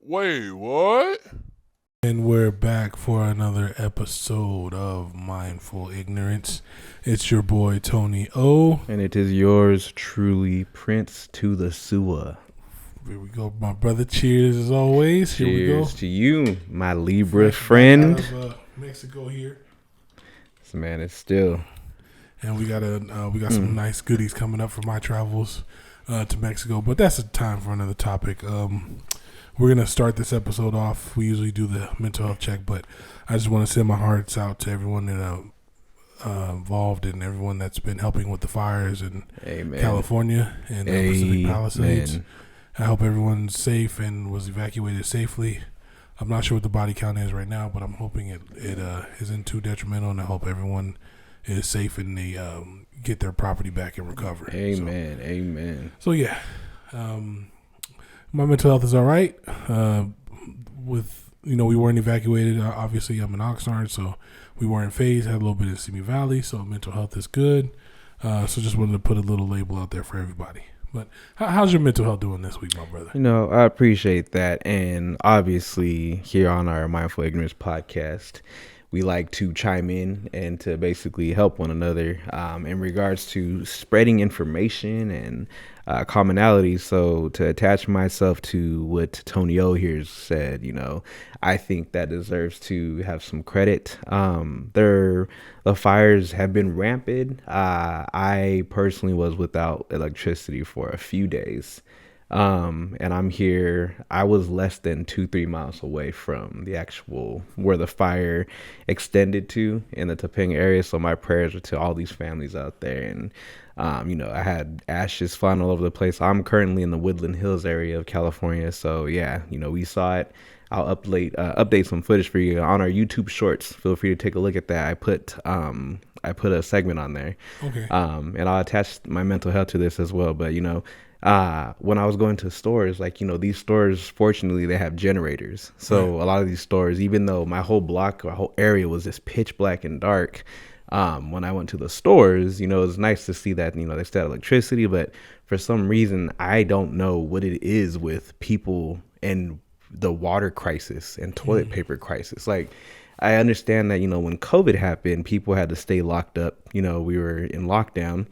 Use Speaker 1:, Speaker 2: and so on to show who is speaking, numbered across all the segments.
Speaker 1: Wait, what?
Speaker 2: And we're back for another episode of Mindful Ignorance. It's your boy Tony O.
Speaker 3: And it is yours truly, Prince to the Sewer.
Speaker 2: Here we go, my brother. Cheers as always.
Speaker 3: Cheers
Speaker 2: Here we go.
Speaker 3: to you, my Libra friend.
Speaker 2: Out of, Mexico here,
Speaker 3: This man is still.
Speaker 2: and we got some nice goodies coming up for my travels to Mexico. But that's a time for another topic. We're gonna start this episode off. We usually do the mental health check, but I just want to send my hearts out to everyone that involved and everyone that's been helping with the fires in California and Pacific Palisades. I hope everyone's safe and was evacuated safely. I'm not sure what the body count is right now, but I'm hoping it isn't too detrimental, and I hope everyone is safe and they get their property back and recover.
Speaker 3: Amen.
Speaker 2: So yeah, my mental health is all right. We weren't evacuated. Obviously, I'm in Oxnard, so we weren't phased. Had a little bit of Simi Valley, so mental health is good. So just wanted to put a little label out there for everybody. But how's your mental health doing this week, my brother?
Speaker 3: I appreciate that. And obviously, here on our Mindful Ignorance podcast, we like to chime in and to basically help one another in regards to spreading information and commonalities. So to attach myself to what Tony O here said, I think that deserves to have some credit. The fires have been rampant. I personally was without electricity for a few days. And I'm here. I was less than 2-3 miles away from the actual where the fire extended to in the Topanga area. So my prayers are to all these families out there. And I had ashes flying all over the place. I'm currently in the Woodland Hills area of California. So yeah, we saw it. I'll update some footage for you on our YouTube Shorts. Feel free to take a look at that. I put a segment on there.
Speaker 2: Okay.
Speaker 3: And I'll attach my mental health to this as well. But when I was going to stores, these stores, fortunately, they have generators. So a lot of these stores, even though my whole block or whole area was just pitch black and dark, when I went to the stores, it was nice to see that, they still had electricity. But for some reason, I don't know what it is with people and the water crisis and toilet paper crisis. I understand that, when COVID happened, people had to stay locked up. We were in lockdown.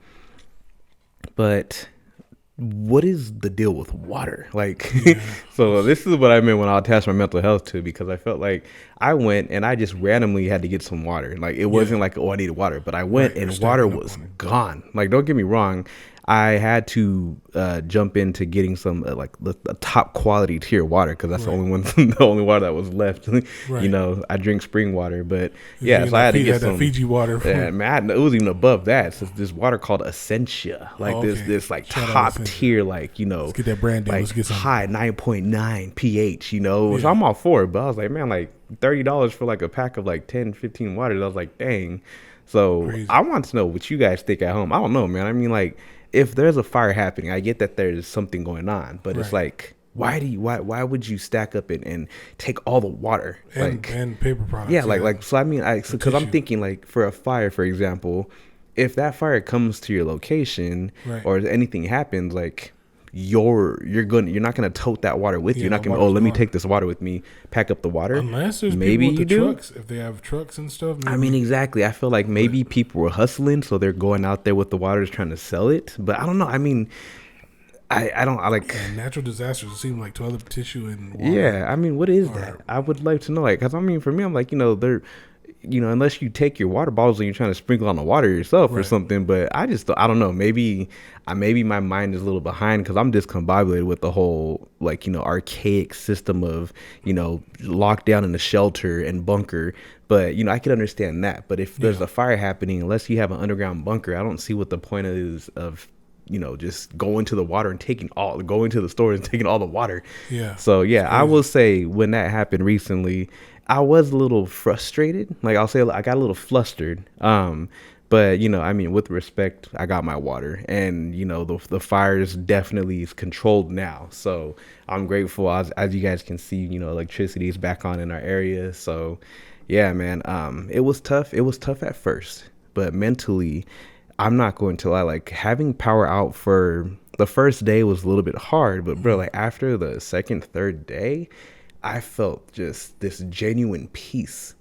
Speaker 3: But what is the deal with water? So this is what I meant when I attached my mental health to, because I felt like I went and I just randomly had to get some water. It wasn't I needed water, but I went and water was gone. Don't get me wrong. I had to jump into getting some the top quality tier water, because that's the only water that was left. I drink spring water, but so I had to get some
Speaker 2: Fiji water.
Speaker 3: Yeah, man, it was even above that. So this water called Essentia, this top tier,
Speaker 2: Let's get that brand. Let's get some
Speaker 3: high 9.9 pH. Which I'm all for it, but I was like, man, $30 for a pack of 10, 15 waters. I was like, dang. So crazy. I want to know what you guys think at home. I don't know, man. I mean, if there's a fire happening, I get that there's something going on, but it's why would you stack up and take all the water
Speaker 2: and paper products?
Speaker 3: Yeah, so I mean, because I'm thinking for a fire, for example, if that fire comes to your location or anything happens, you're not gonna tote that water with you. You're not gonna let me take this water with me, pack up the water.
Speaker 2: Unless there's
Speaker 3: maybe
Speaker 2: people with
Speaker 3: you
Speaker 2: the
Speaker 3: do.
Speaker 2: Trucks, if they have trucks and stuff.
Speaker 3: I mean, exactly. I feel like maybe people were hustling, so they're going out there with the waters trying to sell it. But I don't know. I mean, I like
Speaker 2: natural disasters. It seems like toilet tissue and water.
Speaker 3: Yeah. I mean, what is that? I would like to know. Because I mean, for me, I'm they're. Unless you take your water bottles and you're trying to sprinkle on the water yourself or something. But I don't know. Maybe my mind is a little behind, because I'm discombobulated with the whole archaic system of lockdown in a shelter and bunker. But I could understand that. But if there's a fire happening, unless you have an underground bunker, I don't see what the point is of just going to the water and going to the stores and taking all the water. Yeah. So I will say, when that happened recently, I was a little frustrated. I'll say I got a little flustered. But I mean, with respect, I got my water, and the fires definitely is controlled now. So I'm grateful. As you guys can see, electricity is back on in our area. So yeah, man. It was tough. It was tough at first, but mentally, I'm not going to lie. Having power out for the first day was a little bit hard, but bro, after the second, third day, I felt just this genuine peace.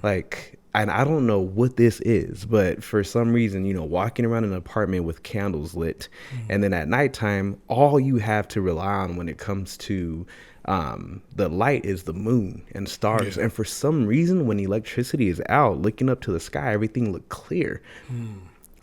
Speaker 3: Like, and I don't know what this is, but for some reason, you know, walking around an apartment with candles lit, and then at nighttime, all you have to rely on when it comes to the light is the moon and stars. And for some reason, when electricity is out, looking up to the sky, everything looked clear.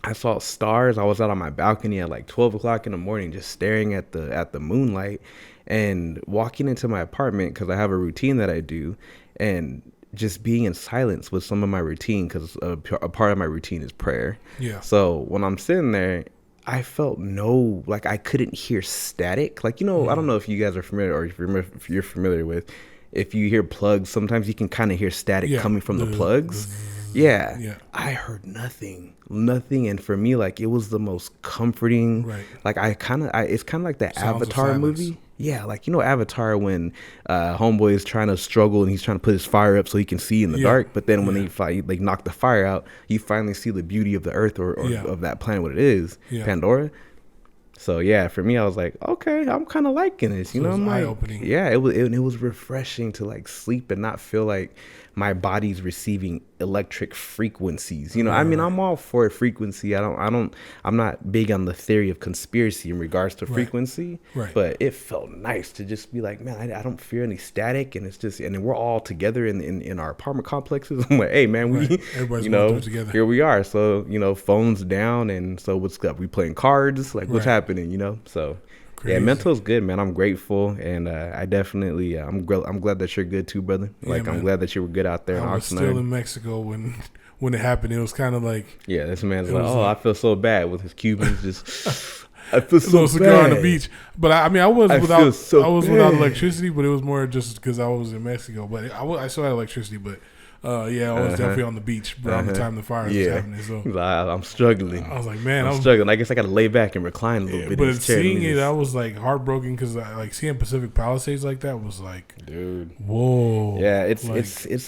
Speaker 3: I saw stars. I was out on my balcony at like 12 o'clock in the morning, just staring at the moonlight and walking into my apartment, because I have a routine that I do, and just being in silence with some of my routine, because a part of my routine is prayer.
Speaker 2: Yeah.
Speaker 3: So when I'm sitting there, I felt like I couldn't hear static. Like, you know, I don't know if you guys are familiar, or if you're familiar with, if you hear plugs, sometimes you can kind of hear static coming from the plugs. Yeah. I heard nothing. And for me, like, it was the most comforting.
Speaker 2: Right.
Speaker 3: Like, it's kind of like that
Speaker 2: Sounds of
Speaker 3: Avatar
Speaker 2: silence.
Speaker 3: movie. Yeah, like, you know, Avatar, when homeboy is trying to struggle and he's trying to put his fire up so he can see in the dark, but then when they knock the fire out, you finally see the beauty of the earth, or of that planet, what it is, Pandora. So yeah, for me, I was like, okay, I'm kind of liking this. You know, I'm like,
Speaker 2: eye-opening.
Speaker 3: Yeah, it was refreshing to like sleep and not feel like my body's receiving electric frequencies. You know, I mean, I'm all for frequency. I'm not big on the theory of conspiracy in regards to frequency.
Speaker 2: Right.
Speaker 3: But it felt nice to just be like, man, I don't fear any static, and it's just, and then we're all together in our apartment complexes. I'm like, hey, man,
Speaker 2: everybody's
Speaker 3: you know,
Speaker 2: going through it together.
Speaker 3: here we are. So, you know, phones down, and so what's up? We playing cards? Like, what's happening? You know, so. Crazy. Yeah, mental's good, man. I'm grateful, and I definitely I'm glad that you're good too, brother. Like, I'm glad that you were good out there.
Speaker 2: I was still in Mexico when it happened. It was kind of like,
Speaker 3: this man's like, I feel so bad with his Cubans just. I feel so bad.
Speaker 2: Cigar on the beach, but I was without
Speaker 3: bad.
Speaker 2: electricity, but it was more just because I was in Mexico. But I still had electricity, but. I was definitely on the beach around the time the fire was happening. So
Speaker 3: I'm struggling.
Speaker 2: I was like, man,
Speaker 3: I'm struggling. I guess I got to lay back and recline a little bit.
Speaker 2: But seeing it, I was like heartbroken, because like seeing Pacific Palisades like that was like,
Speaker 3: dude,
Speaker 2: whoa.
Speaker 3: Yeah, it's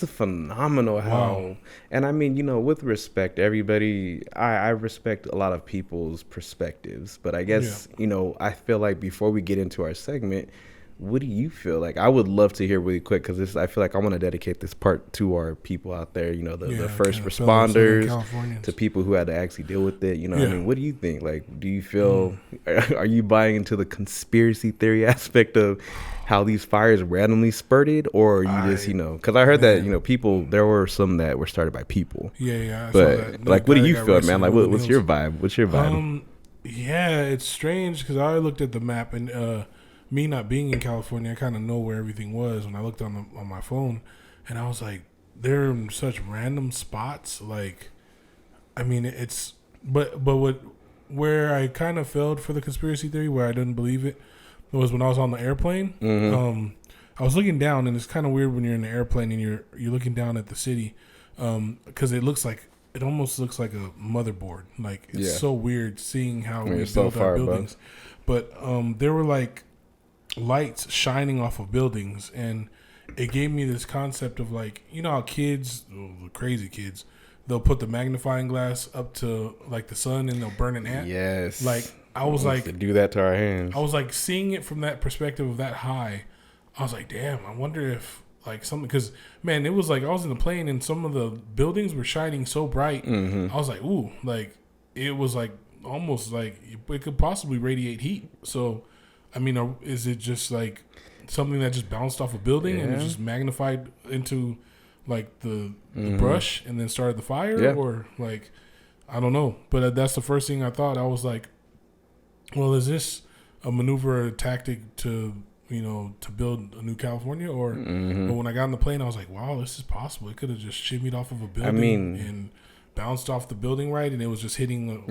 Speaker 3: a phenomenal how, and I mean, you know, with respect, everybody, I respect a lot of people's perspectives, but I guess you know, I feel like before we get into our segment, what do you feel like? I would love to hear really quick, because I feel like I want to dedicate this part to our people out there, you know, the first responders, to people who had to actually deal with it. You know, I mean, what do you think? Like, do you feel, are you buying into the conspiracy theory aspect of how these fires randomly spurted, or are you just, you know, because I heard that, you know, there were some that were started by people.
Speaker 2: Yeah.
Speaker 3: But like, what do you feel, man? Like, what's your vibe? What's your vibe?
Speaker 2: Yeah, it's strange, because I looked at the map, and me not being in California, I kind of know where everything was when I looked on my phone, and I was like, they're in such random spots. Like, I mean, it's where I kind of failed for the conspiracy theory, where I didn't believe it, was when I was on the airplane. I was looking down, and it's kind of weird when you're in the airplane and you're looking down at the city, because it almost looks like a motherboard. Like, it's so weird seeing how we build our buildings. But there were like lights shining off of buildings, and it gave me this concept of, like, you know how kids, the crazy kids, they'll put the magnifying glass up to like the sun and they'll burn an ant.
Speaker 3: Yes.
Speaker 2: Like, I was like,
Speaker 3: to do that to our hands.
Speaker 2: I was like, seeing it from that perspective of that high, I was like, damn, I wonder if like something, because man, it was like I was in the plane and some of the buildings were shining so bright. I was like, ooh, like it was like almost like it could possibly radiate heat. So I mean, is it just like something that just bounced off a building and it just magnified into like the brush and then started the fire? Or like, I don't know. But that's the first thing I thought. I was like, well, is this a maneuver, a tactic to, you know, to build a new California? Or but when I got on the plane, I was like, wow, this is possible. It could have just shimmied off of a building and bounced off the building, right? And it was just hitting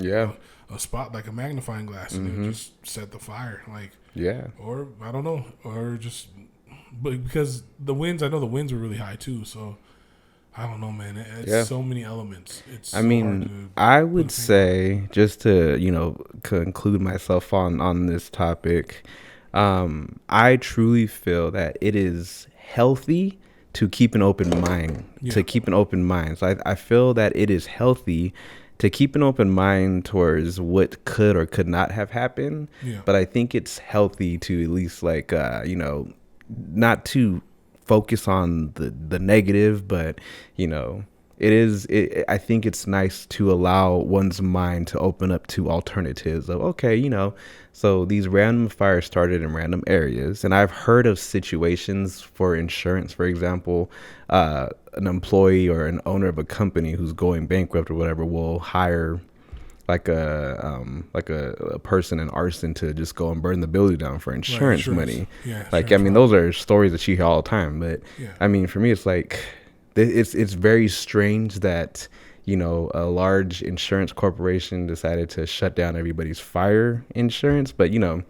Speaker 2: a spot like a magnifying glass, and it just set the fire. Like, or I don't know, or just, but because the winds, I know the winds were really high too, so I don't know, man. It's so many elements. It's
Speaker 3: I mean, I would say, just to, you know, conclude myself on this topic, I truly feel that it is healthy to keep an open mind, So I feel that it is healthy to keep an open mind towards what could or could not have happened. But I think it's healthy to at least, like, you know, not to focus on the negative, but you know, I think it's nice to allow one's mind to open up to alternatives of, okay, you know, so these random fires started in random areas. And I've heard of situations for insurance, for example, an employee or an owner of a company who's going bankrupt or whatever will hire like a person in arson to just go and burn the building down for insurance money.
Speaker 2: Yeah,
Speaker 3: like, I mean, those are stories that you hear all the time. But I mean, for me, it's like, it's very strange that, you know, a large insurance corporation decided to shut down everybody's fire insurance. But, you know,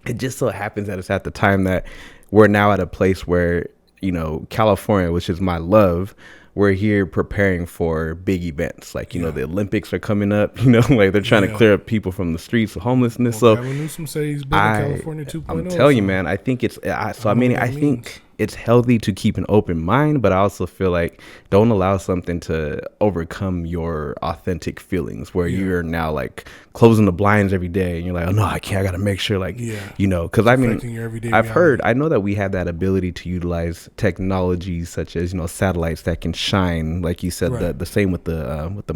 Speaker 3: it just so happens that it's at the time that we're now at a place where, you know, California, which is my love, we're here preparing for big events. Like, you know, the Olympics are coming up, you know, like they're trying to clear up people from the streets of homelessness.
Speaker 2: Well, Gavin Newsom said he's building California 2.0.
Speaker 3: I'm telling you, man, I think it's, I think it's healthy to keep an open mind, but I also feel like don't allow something to overcome your authentic feelings where you're now like closing the blinds every day and you're like, oh no, I can't, I got to make sure, like, you know, because I mean, I know that we have that ability to utilize technologies such as, you know, satellites that can shine, like you said, the same with the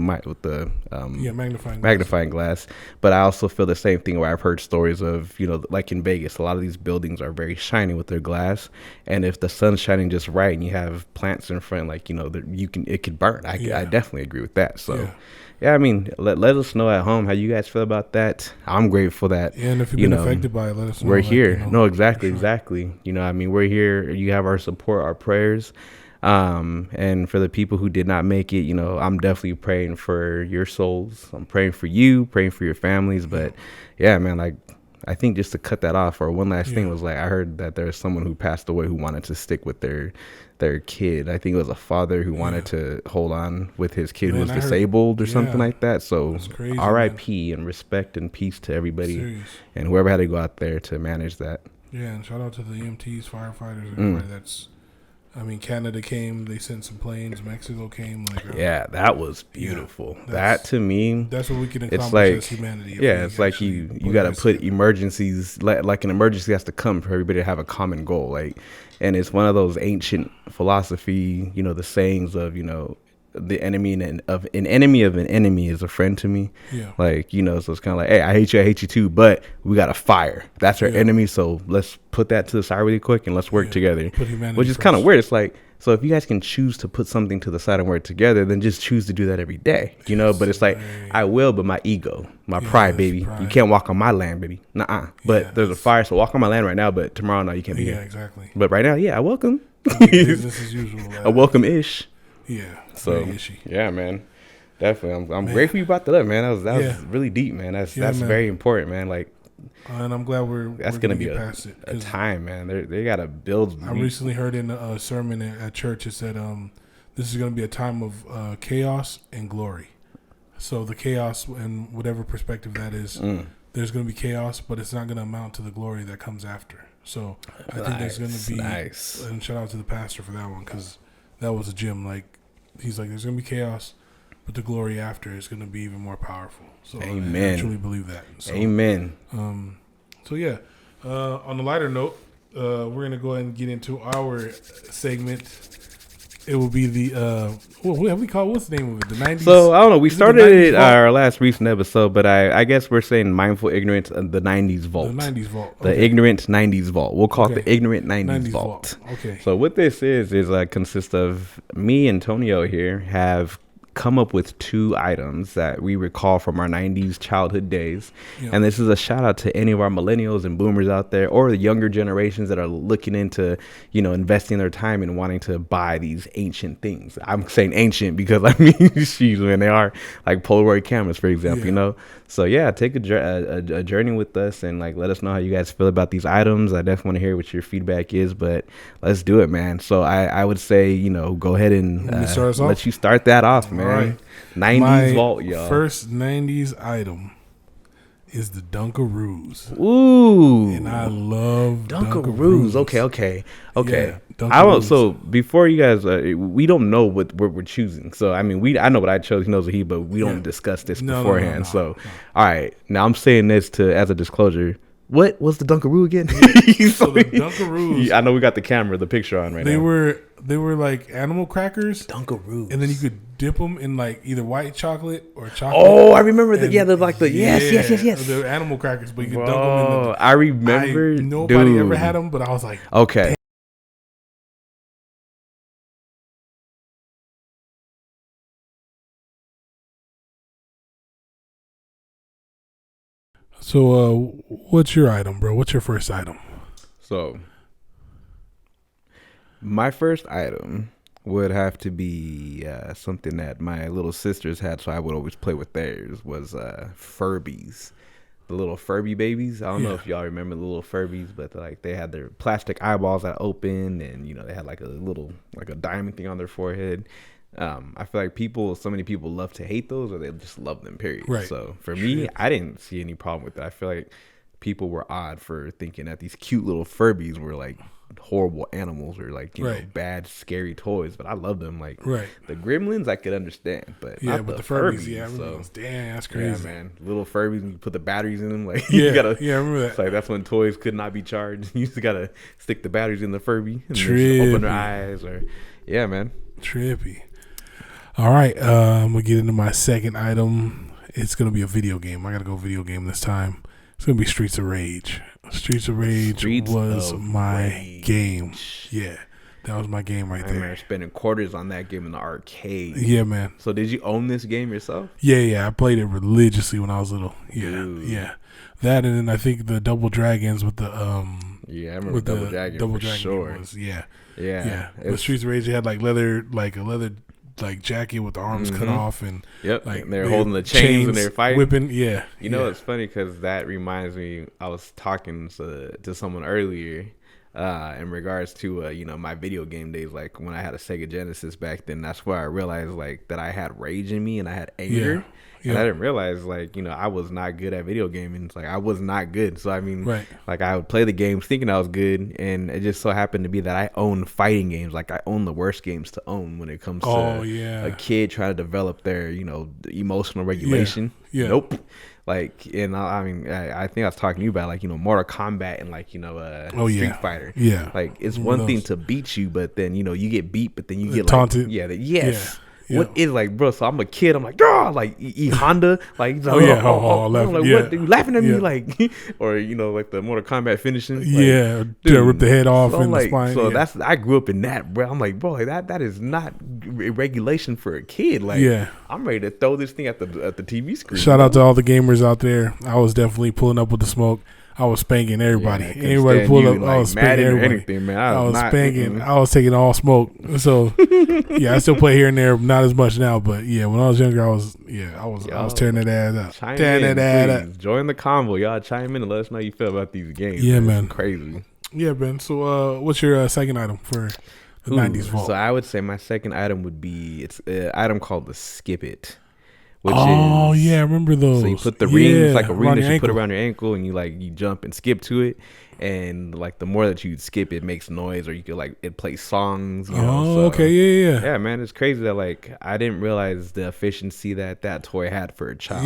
Speaker 3: magnifying glass. But I also feel the same thing where I've heard stories of, you know, like in Vegas, a lot of these buildings are very shiny with their glass, and if the sun's shining just right and you have plants in front, like, you know, that it could burn. I definitely agree with that. So I mean, let us know at home how you guys feel about that. I'm grateful that,
Speaker 2: and if you've been affected by it, let us know.
Speaker 3: We're here. You know, no, exactly. You know, I mean, we're here. You have our support, our prayers. And for the people who did not make it, you know, I'm definitely praying for your souls. I'm praying for you, praying for your families. But yeah, man, like, I think just to cut that off, or one last thing was, like, I heard that there's someone who passed away who wanted to stick with their kid. I think it was a father who wanted to hold on with his kid who was disabled or something like that. So R.I.P. and respect and peace to everybody and whoever had to go out there to manage that.
Speaker 2: Yeah, and shout out to the EMTs, firefighters, everybody that's, I mean, Canada came, they sent some planes, Mexico came. Like,
Speaker 3: that was beautiful. That, to me,
Speaker 2: that's what we can accomplish as humanity.
Speaker 3: Yeah, it's like you got to put emergencies, like an emergency has to come for everybody to have a common goal. Like, and it's one of those ancient philosophy, you know, the sayings of, you know, the enemy of an enemy is a friend to me. Yeah. Like, you know, so it's kind of like, hey, I hate you too, but we got a fire. That's our enemy. So let's put that to the side really quick and let's work together. Which is kind of weird. It's like, so if you guys can choose to put something to the side and work together, then just choose to do that every day, you know. But it's like, I will, but my ego, my pride, baby. You can't walk on my land, baby. Nuh-uh. But there's a fire, so walk on my land right now, but tomorrow, no, you can't be here.
Speaker 2: Yeah, exactly.
Speaker 3: But right now, I welcome.
Speaker 2: Business as usual.
Speaker 3: A welcome-ish.
Speaker 2: Yeah.
Speaker 3: So yeah, man, definitely. I'm grateful you brought that up, man. That was really deep, man. That's very important, man. Like,
Speaker 2: and I'm glad we're
Speaker 3: gonna be a time, man. They gotta build.
Speaker 2: I recently heard in a sermon at church, it said, this is gonna be a time of chaos and glory. So the chaos, and whatever perspective that is, there's gonna be chaos, but it's not gonna amount to the glory that comes after. So I think there's gonna be and shout out to the pastor for that one, because that was a gem. Like, he's like, there's gonna be chaos, but the glory after is gonna be even more powerful. So
Speaker 3: amen.
Speaker 2: I truly believe that. So,
Speaker 3: amen.
Speaker 2: So yeah, on a lighter note, we're gonna go ahead and get into our segment. It will be the what have we called? What's the name of it? The 90s.
Speaker 3: So I don't know. We started it our last recent episode, but I guess we're saying mindful ignorance of the 90s vault.
Speaker 2: The 90s vault.
Speaker 3: Okay. The ignorant 90s vault. We'll call it the ignorant 90s vault.
Speaker 2: Okay.
Speaker 3: So what this is consists of me and Tonio here have come up with 2 items that we recall from our 90s childhood days. And this is a shout out to any of our millennials and boomers out there, or the younger generations that are looking into, you know, investing their time and wanting to buy these ancient things. I'm saying ancient because, I mean, she's when they are like Polaroid cameras, for example, you know. So yeah, take a journey with us and like let us know how you guys feel about these items. I definitely want to hear what your feedback is, but let's do it, man. So I would say, you know, go ahead and let you start that off, man. All right. 90s vault, y'all.
Speaker 2: First 90s item is the Dunkaroos.
Speaker 3: Ooh.
Speaker 2: And I love
Speaker 3: Dunkaroos. Okay.
Speaker 2: Yeah,
Speaker 3: I don't. So before you guys, we don't know what we're choosing. So I mean, I know what I chose. He knows what but we don't discuss this beforehand. So all right, now I'm saying this as a disclosure. What was the Dunkaroo again?
Speaker 2: So the Dunkaroos,
Speaker 3: I know we got the picture on right
Speaker 2: they
Speaker 3: now.
Speaker 2: they were like animal crackers,
Speaker 3: Dunkaroos.
Speaker 2: and then you could dip them in like either white chocolate or chocolate.
Speaker 3: Oh, I remember that.
Speaker 2: And
Speaker 3: Yeah, they're like the yes.
Speaker 2: They're animal crackers, but you could dunk them in
Speaker 3: Bro,
Speaker 2: the.
Speaker 3: I remember.
Speaker 2: Nobody ever
Speaker 3: dude.
Speaker 2: had them, but I was like,
Speaker 3: Okay.
Speaker 2: so what's your item, bro? What's your first item?
Speaker 3: So my first item would have to be something that my little sisters had, so I would always play with theirs. Was Furbies, the little Furby babies. I don't know if y'all remember the little Furbies, but like they had their plastic eyeballs that opened, and they had like a diamond thing on their forehead. I feel like so many people love to hate those, or they just love them. Period.
Speaker 2: Right.
Speaker 3: So for me, I didn't see any problem with it. I feel like people were odd for thinking that these cute little Furbies were like horrible animals or like you know bad scary toys, but I love them. Like the Gremlins I could understand, but not the Furbies.
Speaker 2: Yeah, I remember those. Damn, that's crazy.
Speaker 3: Yeah, man, little Furbies, and you put the batteries in them. Like
Speaker 2: yeah,
Speaker 3: you gotta,
Speaker 2: I remember that.
Speaker 3: It's like that's when toys could not be charged. You just gotta stick the batteries in the Furby and
Speaker 2: Trippy.
Speaker 3: just open their eyes. Or yeah, man,
Speaker 2: trippy. All right, I'm gonna get into my second item. It's gonna be a video game. I gotta go video game this time. It's gonna be Streets of Rage. Streets of Rage was my game. Yeah, that was my game right there. I remember
Speaker 3: spending quarters on that game in the arcade.
Speaker 2: Yeah, man.
Speaker 3: So did you own this game yourself?
Speaker 2: Yeah. I played it religiously when I was little. Yeah. That, and then I think the Double Dragons with the
Speaker 3: Yeah, I remember Double Dragon.
Speaker 2: Double
Speaker 3: for
Speaker 2: Dragon
Speaker 3: sure.
Speaker 2: Was
Speaker 3: Yeah.
Speaker 2: But Streets of Rage, they had like a leather jacket with the arms cut off, and
Speaker 3: like they're holding the chains and they're fighting,
Speaker 2: whipping.
Speaker 3: You know, it's funny because that reminds me. I was talking to someone earlier in regards to my video game days. Like when I had a Sega Genesis back then, that's where I realized like that I had rage in me and I had anger. And I didn't realize, like, I was not good at video gaming. It's like, I was not good. So, I mean, like, I would play the games thinking I was good. And it just so happened to be that I own fighting games. Like, I own the worst games to own when it comes to a kid trying to develop their, emotional regulation. Nope. Like, and I mean, I think I was talking to you about, like, Mortal Kombat and, like, Street Fighter.
Speaker 2: Yeah.
Speaker 3: Like, it's one thing to beat you, but then, you get beat, but then you get,
Speaker 2: taunted.
Speaker 3: Like, yes. What is like, bro? So I'm a kid. I'm like, like Honda, like, like, what? You laughing at me, like, or like the Mortal Kombat finishing, like,
Speaker 2: rip the head off and
Speaker 3: like,
Speaker 2: the spine.
Speaker 3: So I grew up in that, bro. I'm like, bro, that is not regulation for a kid. Like, I'm ready to throw this thing at the TV screen.
Speaker 2: Shout out to all the gamers out there. I was definitely pulling up with the smoke. I was spanking everybody. Anybody pull up, I was spanking everybody.
Speaker 3: Anything, man.
Speaker 2: I was spanking. I was taking all smoke. So I still play here and there, not as much now. But when I was younger, I was tearing that ass up. Tearing that ass up.
Speaker 3: Join the convo, y'all. Chime in and let us know how you feel about these games.
Speaker 2: Yeah, man.
Speaker 3: It's crazy.
Speaker 2: Yeah, Ben. So, what's your second item for the 90s vault?
Speaker 3: So I would say my second item would be an item called the Skip It.
Speaker 2: I remember those.
Speaker 3: So you put the ring, like a ring that you put around your ankle, and you jump and skip to it, and like the more that you skip, it makes noise, or you could like it plays songs. Yeah, man, it's crazy that like I didn't realize the efficiency that toy had for a child.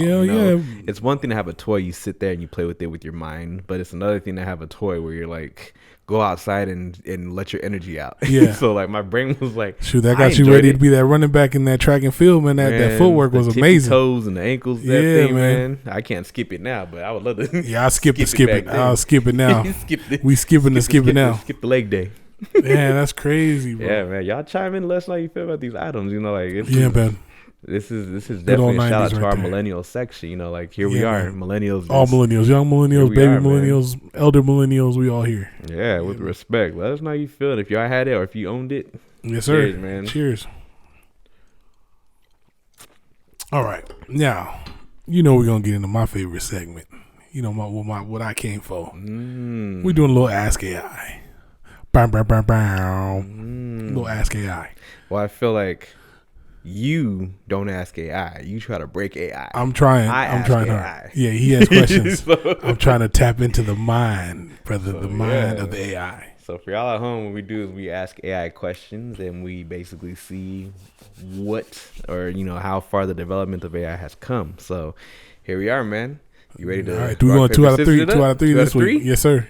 Speaker 3: It's one thing to have a toy you sit there and you play with it with your mind, but it's another thing to have a toy where you're like, go outside and let your energy out. Yeah. So like my brain was like,
Speaker 2: shoot, that got you ready to be that running back in that track and field, man. That footwork was amazing.
Speaker 3: Toes and the ankles, man. I can't skip it now, but I would love to.
Speaker 2: Yeah, I'll skip it. I'll skip it now. We skipping the skip it now.
Speaker 3: Skip the leg day.
Speaker 2: Man, that's crazy, bro.
Speaker 3: Yeah, man. Y'all chime in, let us know how you feel about these items.
Speaker 2: Man.
Speaker 3: This is definitely a shout out to our millennial section. Like here we are, millennials.
Speaker 2: All millennials, young millennials, baby millennials, elder millennials, we all here.
Speaker 3: Yeah, with respect. Let us know how you feel. If y'all had it or if you owned it.
Speaker 2: Yes, sir.
Speaker 3: Cheers, man.
Speaker 2: Cheers. All right. Now, we're going to get into my favorite segment. What I came for. We're doing a little Ask AI. Bow, bow, bow, bow. Little Ask AI.
Speaker 3: Well, I feel like you don't ask AI. You try to break AI.
Speaker 2: I'm trying. I'm trying hard. Yeah, he has questions. I'm trying to tap into the mind, brother. The mind of the AI.
Speaker 3: So for y'all at home, what we do is we ask AI questions and we basically see what or how far the development of AI has come. So here we are, man. You ready to?
Speaker 2: All right, we're going 2 out of 3. 2 out of 3 this week. Yes, sir.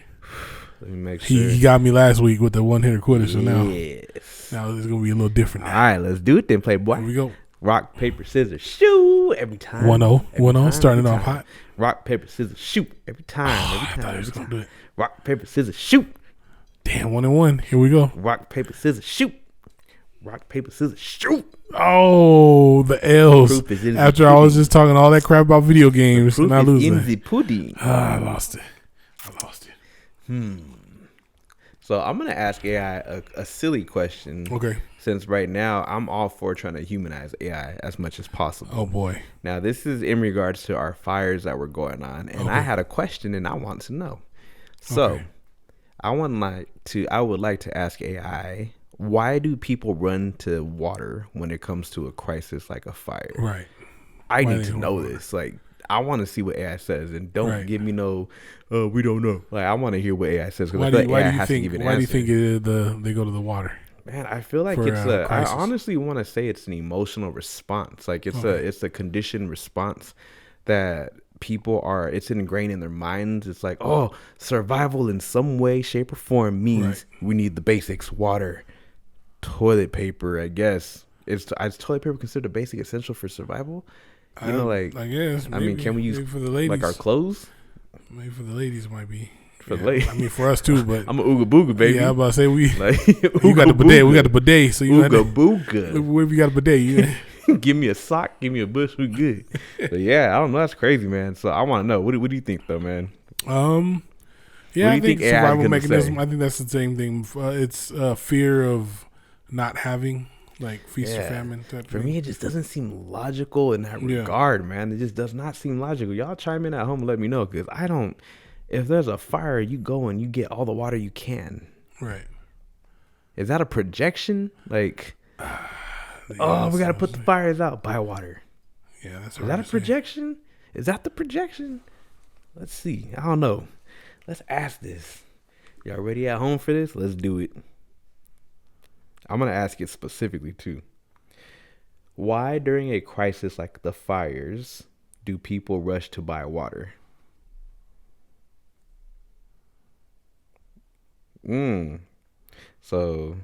Speaker 3: Let me make sure.
Speaker 2: He got me last week with the one hitter quitter, so now
Speaker 3: yes.
Speaker 2: now it's gonna be a little different.
Speaker 3: All right, let's do it then, Playboy.
Speaker 2: Here we go.
Speaker 3: Rock, paper, scissors, shoot every time.
Speaker 2: 1-0, starting off hot.
Speaker 3: Rock, paper, scissors, shoot every time.
Speaker 2: I thought he was gonna do it.
Speaker 3: Rock, paper, scissors, shoot.
Speaker 2: Damn, 1-1. Here we go.
Speaker 3: Rock, paper, scissors, shoot. Rock, paper, scissors, shoot.
Speaker 2: Oh, the L's. After I was just talking all that crap about video games, and I lose it.
Speaker 3: In the pudding.
Speaker 2: I lost it.
Speaker 3: So I'm gonna ask AI a silly question.
Speaker 2: Okay.
Speaker 3: Since right now I'm all for trying to humanize AI as much as possible.
Speaker 2: Oh boy.
Speaker 3: Now this is in regards to our fires that were going on, and I had a question and I want to know. So I would like to ask AI, why do people run to water when it comes to a crisis like a fire?
Speaker 2: Right.
Speaker 3: I need to know this. Like, I want to see what AI says, and don't give me no, we don't know. Like, I want to hear what AI says, because I feel like AI has to give an answer.
Speaker 2: Why do you think they go to the water?
Speaker 3: Man, I feel like I honestly want to say it's an emotional response. Like, it's a conditioned response that it's ingrained in their minds. It's like, survival in some way, shape, or form means we need the basics: water, toilet paper. I guess is toilet paper considered a basic essential for survival? You know, like, I guess. I mean, can we use for the ladies, like our clothes?
Speaker 2: Maybe for the ladies, it might be.
Speaker 3: For the ladies.
Speaker 2: I mean, for us too, but
Speaker 3: I'm a ooga booga, baby.
Speaker 2: Yeah, I'm about to say we got the bidet. We got the bidet. So you
Speaker 3: ooga booga.
Speaker 2: Where we got a bidet?
Speaker 3: Give me a sock. Give me a bush. We good. But yeah, I don't know. That's crazy, man. So I want to know. What do you think, though, man?
Speaker 2: Yeah, I think survival mechanism. I think that's the same thing. It's fear of not having. Like feast or famine type
Speaker 3: for me, it just doesn't seem logical in that regard, man. It just does not seem logical. Y'all chime in at home and let me know, because I don't. If there's a fire, you go and you get all the water you can.
Speaker 2: Right.
Speaker 3: Is that a projection? Like, we got to put the fires out. Buy water.
Speaker 2: Yeah, that's.
Speaker 3: Is that a projection? Is that the projection? Let's see. I don't know. Let's ask this. Y'all ready at home for this? Let's do it. I'm going to ask it specifically, too. Why, during a crisis like the fires, do people rush to buy water? So,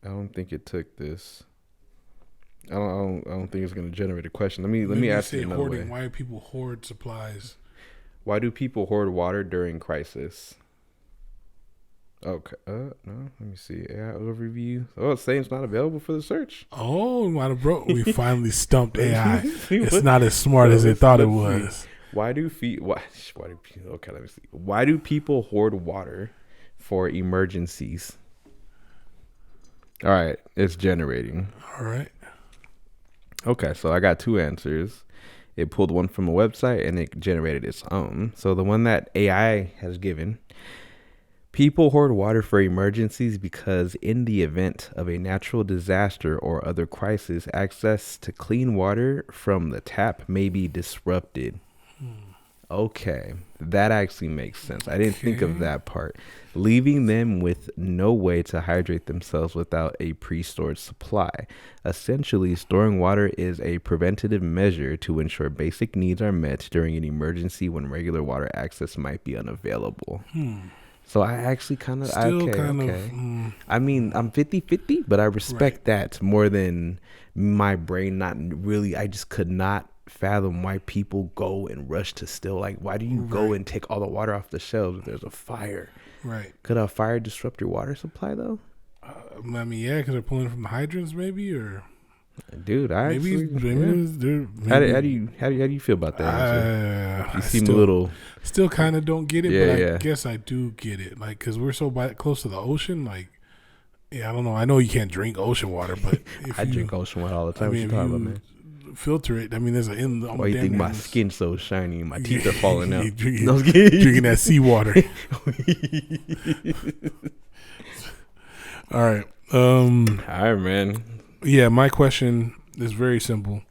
Speaker 3: I don't think it took this. I don't think it's going to generate a question. Let me ask you another way.
Speaker 2: Why do people hoard supplies?
Speaker 3: Why do people hoard water during crisis? Okay. No. Let me see. AI overview. Oh, it's saying it's not available for the search.
Speaker 2: Oh, we finally stumped AI. It's not as smart as they thought it was.
Speaker 3: See. Why do people? Okay, let me see. Why do people hoard water for emergencies? All right, it's generating.
Speaker 2: All right.
Speaker 3: Okay, so I got two answers. It pulled one from a website and it generated its own. So the one that AI has given. People hoard water for emergencies because in the event of a natural disaster or other crisis, access to clean water from the tap may be disrupted. Okay, that actually makes sense. I didn't think of that part. Leaving them with no way to hydrate themselves without a pre-stored supply. Essentially, storing water is a preventative measure to ensure basic needs are met during an emergency when regular water access might be unavailable. So I actually kind of, I mean, I'm 50-50, but I respect that more than my brain not really, I just could not fathom why people go and rush to steal. Like, why do you go and take all the water off the shelves if there's a fire?
Speaker 2: Right.
Speaker 3: Could a fire disrupt your water supply, though?
Speaker 2: I mean, yeah, because they're pulling from the hydrants, maybe, or...
Speaker 3: Dude, how do you feel about that? You seem a little.
Speaker 2: Still kind of don't get it, but I guess I do get it. Like, because we're so close to the ocean. Like, yeah, I don't know. I know you can't drink ocean water, but
Speaker 3: I drink ocean water all the time.
Speaker 2: I mean, what you talking about, man? Filter it. I mean, there's an.
Speaker 3: Why you think my skin's so shiny and my teeth are falling out?
Speaker 2: Drinking that seawater. All right.
Speaker 3: All right, man.
Speaker 2: Yeah, my question is very simple.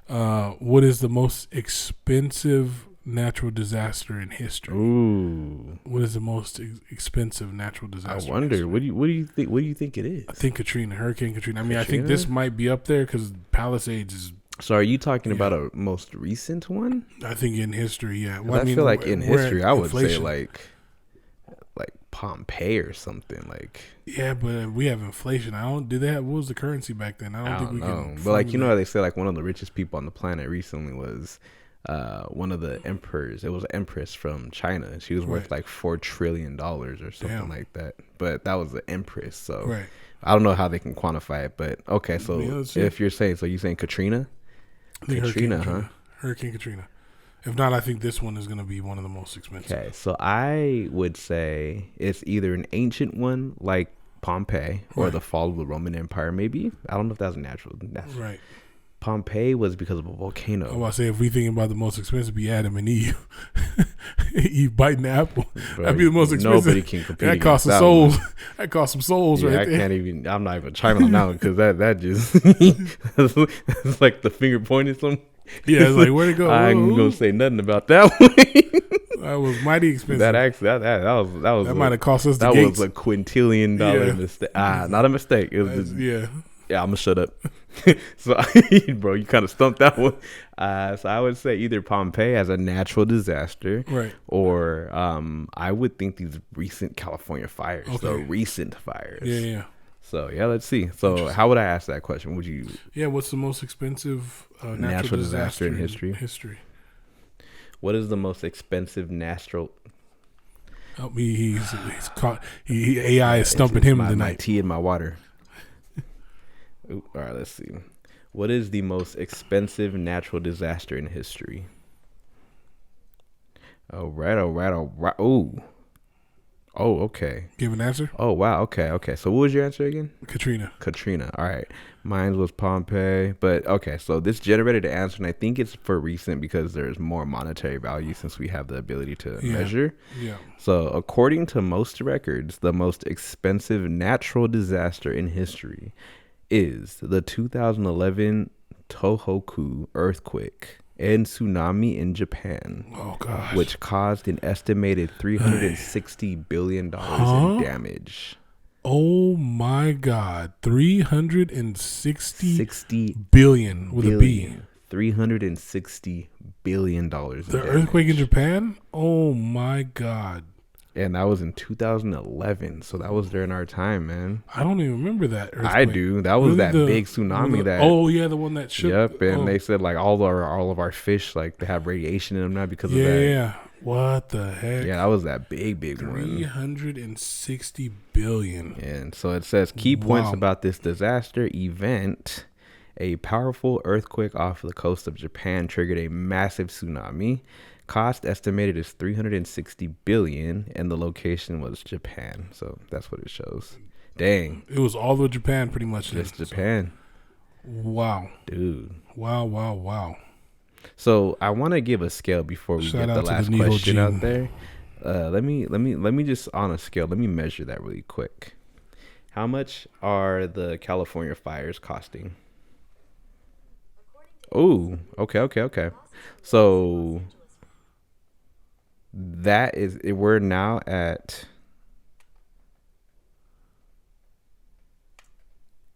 Speaker 2: What is the most expensive natural disaster in history?
Speaker 3: Ooh.
Speaker 2: What is the most expensive natural disaster?
Speaker 3: I wonder. What do you think? What do you think it is?
Speaker 2: I think Hurricane Katrina. I mean, I think this might be up there because Palisades is
Speaker 3: So are you talking
Speaker 2: Yeah.
Speaker 3: about a most recent one?
Speaker 2: I think in history, yeah.
Speaker 3: 'Cause
Speaker 2: Well,
Speaker 3: I feel like in
Speaker 2: we're
Speaker 3: history,
Speaker 2: at
Speaker 3: I would say
Speaker 2: inflation.
Speaker 3: like Pompeii or something. Like
Speaker 2: Yeah, but we have inflation. I don't. Did they have? What was the currency back then? I don't
Speaker 3: I
Speaker 2: think
Speaker 3: don't
Speaker 2: we can
Speaker 3: know, but like you know how
Speaker 2: formulate.
Speaker 3: they say like one of the richest people on the planet recently was one of the emperors. It was an empress from China. She was
Speaker 2: Right.
Speaker 3: worth like $4 trillion or something
Speaker 2: Damn.
Speaker 3: like that. But that was the empress, so
Speaker 2: Right.
Speaker 3: I don't know how they can quantify it. But okay,
Speaker 2: Yeah,
Speaker 3: so
Speaker 2: let's see.
Speaker 3: if you're saying, so you saying Katrina,
Speaker 2: I think Hurricane
Speaker 3: Katrina, huh?
Speaker 2: Katrina. Hurricane Katrina. If not, I think this one is going to be one of the most
Speaker 3: Okay,
Speaker 2: expensive.
Speaker 3: so I would say it's either an ancient one like Pompeii or
Speaker 2: Right.
Speaker 3: the fall of the Roman Empire. Maybe I don't know if that's natural. That's
Speaker 2: Right.
Speaker 3: Pompeii was because of a
Speaker 2: I
Speaker 3: volcano.
Speaker 2: was about to say, if we thinking about the most expensive, be Adam and Eve. Eve biting the apple. That'd
Speaker 3: Bro,
Speaker 2: be the most
Speaker 3: nobody
Speaker 2: expensive.
Speaker 3: can compete
Speaker 2: That cost
Speaker 3: against
Speaker 2: some
Speaker 3: that
Speaker 2: souls.
Speaker 3: one.
Speaker 2: That cost some souls
Speaker 3: Yeah,
Speaker 2: right
Speaker 3: I
Speaker 2: there.
Speaker 3: can't even. I'm not even chiming on that one because that just it's like the finger pointing some.
Speaker 2: Yeah, it's like, where'd it go?
Speaker 3: I ain't gonna
Speaker 2: Whoa.
Speaker 3: say nothing about that one.
Speaker 2: That was mighty
Speaker 3: that
Speaker 2: expensive.
Speaker 3: actually
Speaker 2: That might have cost us the
Speaker 3: that was
Speaker 2: gates.
Speaker 3: a quintillion dollar
Speaker 2: Yeah.
Speaker 3: mistake. Not a mistake. It was
Speaker 2: Yeah.
Speaker 3: yeah. I'm gonna shut up. So, bro, you kind of stumped that one. So I would say either Pompeii as a natural disaster,
Speaker 2: Right.
Speaker 3: or I would think these recent California fires, the
Speaker 2: Okay.
Speaker 3: recent fires.
Speaker 2: Yeah, yeah.
Speaker 3: So yeah, let's see. So how would I ask that question? Would you
Speaker 2: Yeah, what's the most expensive
Speaker 3: natural disaster in history?
Speaker 2: History.
Speaker 3: What is the most expensive natural?
Speaker 2: Help me. He's caught. AI is stumping
Speaker 3: It's
Speaker 2: him
Speaker 3: my
Speaker 2: tonight.
Speaker 3: tea and my water. Ooh, all right, let's see. What is the most expensive natural disaster in history? All right, all right, all right. Ooh. Oh, okay.
Speaker 2: Give an answer.
Speaker 3: Oh, wow. Okay, okay. So what was your answer again?
Speaker 2: Katrina.
Speaker 3: Katrina. All right. Mine was Pompeii. But okay, so this generated the answer, and I think it's for recent because there's more monetary value since we have the ability to
Speaker 2: Yeah.
Speaker 3: measure.
Speaker 2: Yeah.
Speaker 3: So, according to most records, the most expensive natural disaster in history is the 2011 Tohoku earthquake and tsunami in Japan,
Speaker 2: Oh gosh.
Speaker 3: which caused an estimated $360 billion in damage.
Speaker 2: Oh my God. 360
Speaker 3: 60
Speaker 2: billion with a B.
Speaker 3: billion. $360 billion in
Speaker 2: The
Speaker 3: damage.
Speaker 2: earthquake in Japan? Oh my God.
Speaker 3: And that was in 2011. So that was during our time, man.
Speaker 2: I don't even remember that earthquake.
Speaker 3: I do. That was
Speaker 2: Really?
Speaker 3: that big tsunami that.
Speaker 2: Oh yeah, the one that shook.
Speaker 3: Yep, and
Speaker 2: oh.
Speaker 3: they said like all of our fish like they have radiation in them now because
Speaker 2: Yeah,
Speaker 3: of that.
Speaker 2: yeah. What the heck?
Speaker 3: Yeah, that was that big one.
Speaker 2: 360 billion.
Speaker 3: And so it says key points
Speaker 2: Wow.
Speaker 3: about this disaster event. A powerful earthquake off the coast of Japan triggered a massive tsunami. Cost estimated is 360 billion, and the location was Japan. So that's what it shows. Dang,
Speaker 2: It was all of Japan pretty much.
Speaker 3: just Japan,
Speaker 2: Wow.
Speaker 3: dude.
Speaker 2: Wow.
Speaker 3: So I want to give a scale before we
Speaker 2: Shout
Speaker 3: get
Speaker 2: out
Speaker 3: the
Speaker 2: to the
Speaker 3: last
Speaker 2: Neo
Speaker 3: question
Speaker 2: Gene.
Speaker 3: out there. Let me just on a scale. Let me measure that really quick. How much are the California fires costing? Oh, okay. So that is we're now at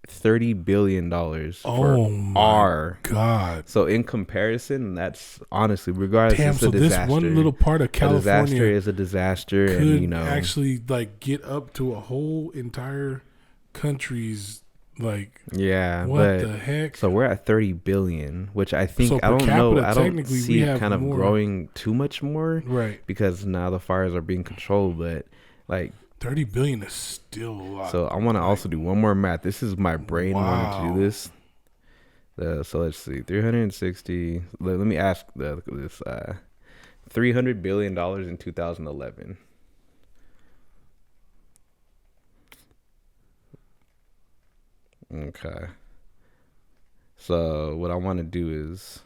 Speaker 3: $30 billion for
Speaker 2: Oh my
Speaker 3: our.
Speaker 2: God.
Speaker 3: So in comparison, that's honestly, regardless,
Speaker 2: Damn,
Speaker 3: it's a
Speaker 2: so this
Speaker 3: disaster.
Speaker 2: one little part of
Speaker 3: A disaster
Speaker 2: California
Speaker 3: is a disaster,
Speaker 2: could
Speaker 3: and you know,
Speaker 2: actually like get up to a whole entire country's like
Speaker 3: yeah.
Speaker 2: what
Speaker 3: but
Speaker 2: the heck?
Speaker 3: so we're at 30 billion, which I think
Speaker 2: So
Speaker 3: I
Speaker 2: per
Speaker 3: don't know.
Speaker 2: capita,
Speaker 3: I don't
Speaker 2: technically, we
Speaker 3: see it
Speaker 2: have
Speaker 3: kind of
Speaker 2: more.
Speaker 3: growing too much more
Speaker 2: Right.
Speaker 3: because now the fires are being controlled. But like,
Speaker 2: 30 billion is still a lot.
Speaker 3: so I want to also do one more math. This is my brain wanting to
Speaker 2: Wow.
Speaker 3: do this. So let's see, 360. Let me ask this. $300 billion in 2011. Okay. So what I want to do is,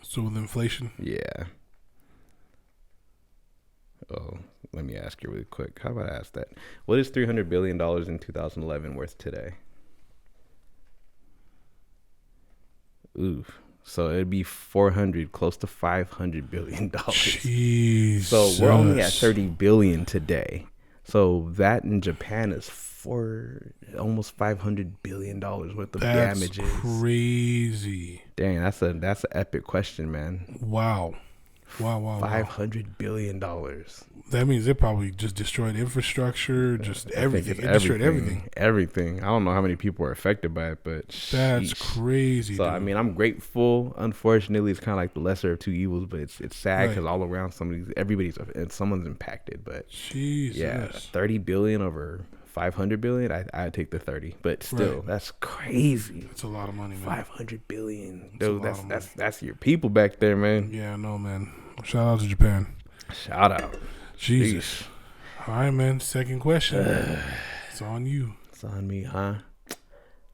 Speaker 2: So with inflation,
Speaker 3: yeah. Oh, let me ask you really quick. How about I ask that? What is $300 billion in 2011 worth today? Ooh. So it'd be 400, close to $500 billion.
Speaker 2: Jesus.
Speaker 3: So we're only at 30 billion today. So that in Japan is almost $500 billion worth of
Speaker 2: That's
Speaker 3: damages.
Speaker 2: crazy.
Speaker 3: Dang, that's an epic question, man.
Speaker 2: Wow. Wow.
Speaker 3: $500 billion.
Speaker 2: That means it probably just destroyed infrastructure, just everything. It destroyed everything.
Speaker 3: Everything. I don't know how many people are affected by it, but
Speaker 2: that's
Speaker 3: sheesh.
Speaker 2: crazy.
Speaker 3: So
Speaker 2: dude.
Speaker 3: I mean, I'm grateful. Unfortunately, it's kind of like the lesser of two evils, but it's sad because all around someone's impacted. But
Speaker 2: Jesus.
Speaker 3: Yeah, 30 billion over 500 billion. I'd take the 30, but still, that's crazy.
Speaker 2: That's a lot of money, man.
Speaker 3: 500 billion, dude. That's your people back there, man.
Speaker 2: Yeah, I know, man. Shout out to Japan.
Speaker 3: Shout out.
Speaker 2: Jesus. All right, man. Second question. It's on you.
Speaker 3: It's on me, huh?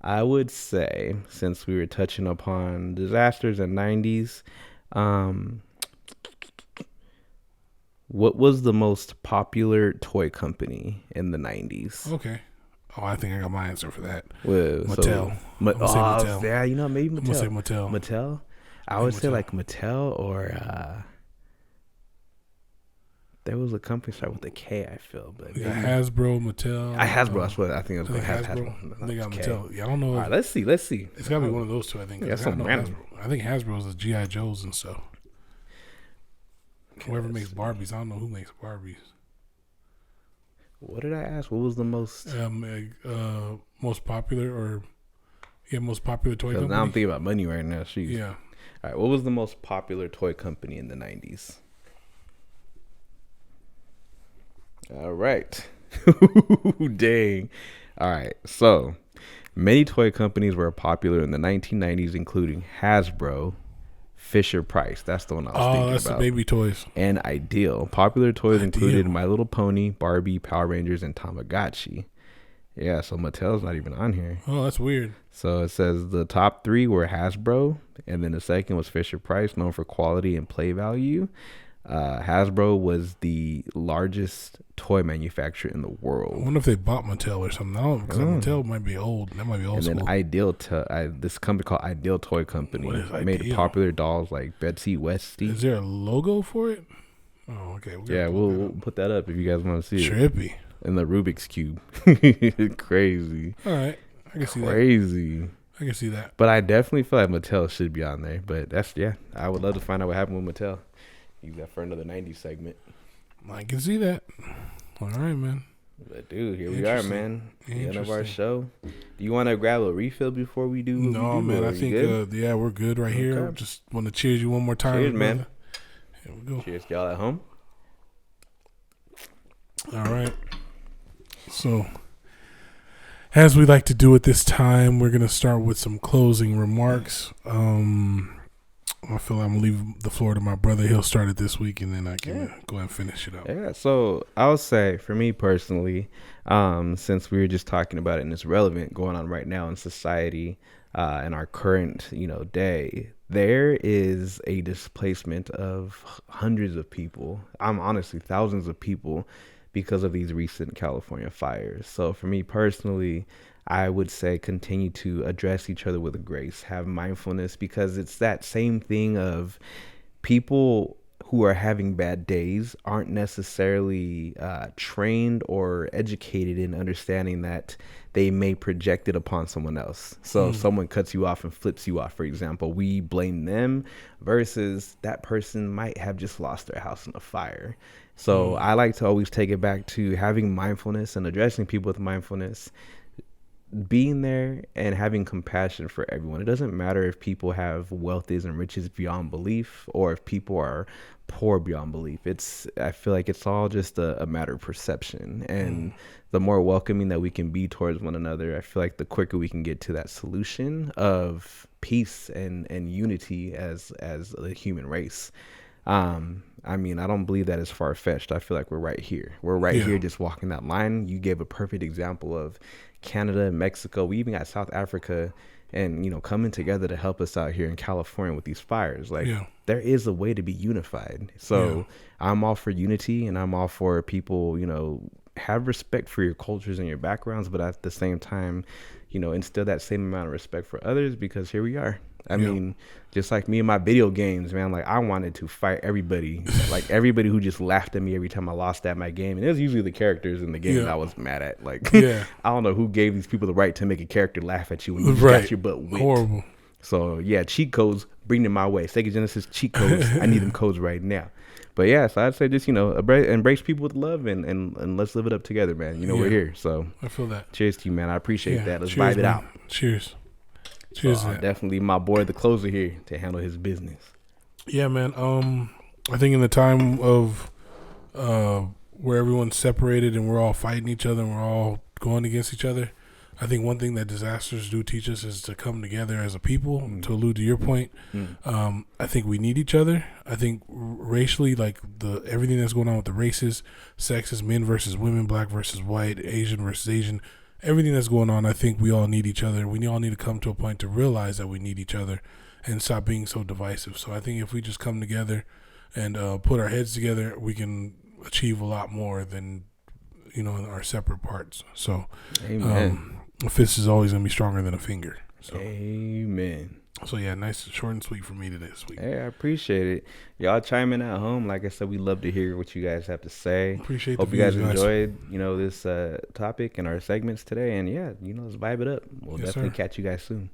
Speaker 3: I would say, since we were touching upon disasters in 90s, what was the most popular toy company in the 90s?
Speaker 2: Okay. Oh, I think I got my answer for that.
Speaker 3: Well,
Speaker 2: Mattel.
Speaker 3: Mattel. Yeah, maybe Mattel.
Speaker 2: I'm gonna say Mattel.
Speaker 3: Mattel? I would say like Mattel or there was a company started with a K, I feel, but
Speaker 2: Hasbro, Mattel.
Speaker 3: Hasbro, that's what I think it was.
Speaker 2: Hasbro. They got Mattel. Yeah, I don't know.
Speaker 3: All right, let's see.
Speaker 2: It's gotta be one of those two, I think.
Speaker 3: Yeah, some random.
Speaker 2: I think Hasbro is the G.I. Joes and stuff. Whoever makes Barbies, I don't know who makes Barbies.
Speaker 3: What did I ask? What was the most
Speaker 2: most popular most popular toy company?
Speaker 3: Now I'm thinking about money right now. Jeez.
Speaker 2: Yeah.
Speaker 3: All right, what was the most popular toy company in the 90s? All right. Dang. All right. So, many toy companies were popular in the 1990s, including Hasbro, Fisher Price. That's the one I was thinking about. Oh,
Speaker 2: that's the baby toys.
Speaker 3: And Ideal. Popular toys included My Little Pony, Barbie, Power Rangers, and Tamagotchi. Yeah, so Mattel's not even on here.
Speaker 2: Oh, that's weird.
Speaker 3: So it says the top three were Hasbro, and then the second was Fisher Price, known for quality and play value. Hasbro was the largest toy manufacturer in the world.
Speaker 2: I wonder if they bought Mattel or something. I don't know, because Mattel might be old. That might be old school.
Speaker 3: And then Ideal, this company called Ideal Toy Company made popular dolls like Betsy Westie.
Speaker 2: Is there a logo for it? Oh, okay.
Speaker 3: We'll put that up if you guys want to see it.
Speaker 2: Trippy.
Speaker 3: And the Rubik's Cube. Crazy.
Speaker 2: All right. I can see that.
Speaker 3: Crazy.
Speaker 2: I can see that.
Speaker 3: But I definitely feel like Mattel should be on there. But I would love to find out what happened with Mattel. Use that for another 90s segment.
Speaker 2: I can see that. All right, man.
Speaker 3: But dude, here we are, man. The end of our show. Do you want to grab a refill before we do?
Speaker 2: No, man. I think we're good right here. Just want to cheers you one more time.
Speaker 3: Cheers, man.
Speaker 2: Here we go.
Speaker 3: Cheers, y'all at home.
Speaker 2: All right. So, as we like to do at this time, we're gonna start with some closing remarks. I feel like I'm gonna leave the floor to my brother. He'll start it this week, and then I can go ahead and finish it up.
Speaker 3: Yeah. So I'll say, for me personally, since we were just talking about it and it's relevant going on right now in society, in our current, day, there is a displacement of hundreds of people. I'm honestly thousands of people because of these recent California fires. So for me personally, I would say continue to address each other with grace, have mindfulness, because it's that same thing of people who are having bad days aren't necessarily trained or educated in understanding that they may project it upon someone else. So if someone cuts you off and flips you off, for example, we blame them versus that person might have just lost their house in a fire. So I like to always take it back to having mindfulness and addressing people with mindfulness, being there and having compassion for everyone. It doesn't matter if people have wealthies and riches beyond belief or if people are poor beyond belief. I feel like it's all just a matter of perception. And the more welcoming that we can be towards one another, I feel like the quicker we can get to that solution of peace and unity as a human race. I mean, I don't believe that is far-fetched. I feel like we're right here. We're right here just walking that line. You gave a perfect example of Canada and Mexico. We even got South Africa and, coming together to help us out here in California with these fires. Like, there is a way to be unified. So I'm all for unity, and I'm all for people, have respect for your cultures and your backgrounds, but at the same time, instill that same amount of respect for others, because here we are. I mean, just like me and my video games, man, like I wanted to fight everybody, like everybody who just laughed at me every time I lost at my game. And it was usually the characters in the game that I was mad at. Like, I don't know who gave these people the right to make a character laugh at you when you got your butt whipped.
Speaker 2: Horrible.
Speaker 3: So yeah, cheat codes, bring them my way. Sega Genesis cheat codes. I need them codes right now. But yeah, so I'd say just, embrace people with love and let's live it up together, man. We're here. So
Speaker 2: I feel that.
Speaker 3: Cheers to you, man. I appreciate that. Let's
Speaker 2: cheers,
Speaker 3: vibe it
Speaker 2: man.
Speaker 3: out.
Speaker 2: Cheers.
Speaker 3: So
Speaker 2: Cheers to that.
Speaker 3: definitely my boy, the closer here, to handle his business.
Speaker 2: Yeah, man. I think in the time of where everyone's separated and we're all fighting each other and we're all going against each other, I think one thing that disasters do teach us is to come together as a people. To allude to your point, I think we need each other. I think racially, like everything that's going on with the races, sexes, men versus women, black versus white, Asian versus Asian, everything that's going on, I think we all need each other. We all need to come to a point to realize that we need each other and stop being so divisive. So I think if we just come together and put our heads together, we can achieve a lot more than in our separate parts. So
Speaker 3: Amen.
Speaker 2: a fist is always gonna be stronger than a finger. So
Speaker 3: Amen.
Speaker 2: So yeah, nice, short and sweet for me today this week.
Speaker 3: Hey, I appreciate it. Y'all chiming at home. Like I said, we love to hear what you guys have to say.
Speaker 2: Appreciate.
Speaker 3: Hope you guys enjoyed, this topic and our segments today. And yeah, let's vibe it up. We'll definitely catch you guys soon.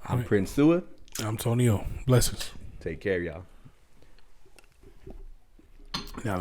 Speaker 3: I'm Prince Sua.
Speaker 2: I'm Tonio. Blessings.
Speaker 3: Take care, y'all.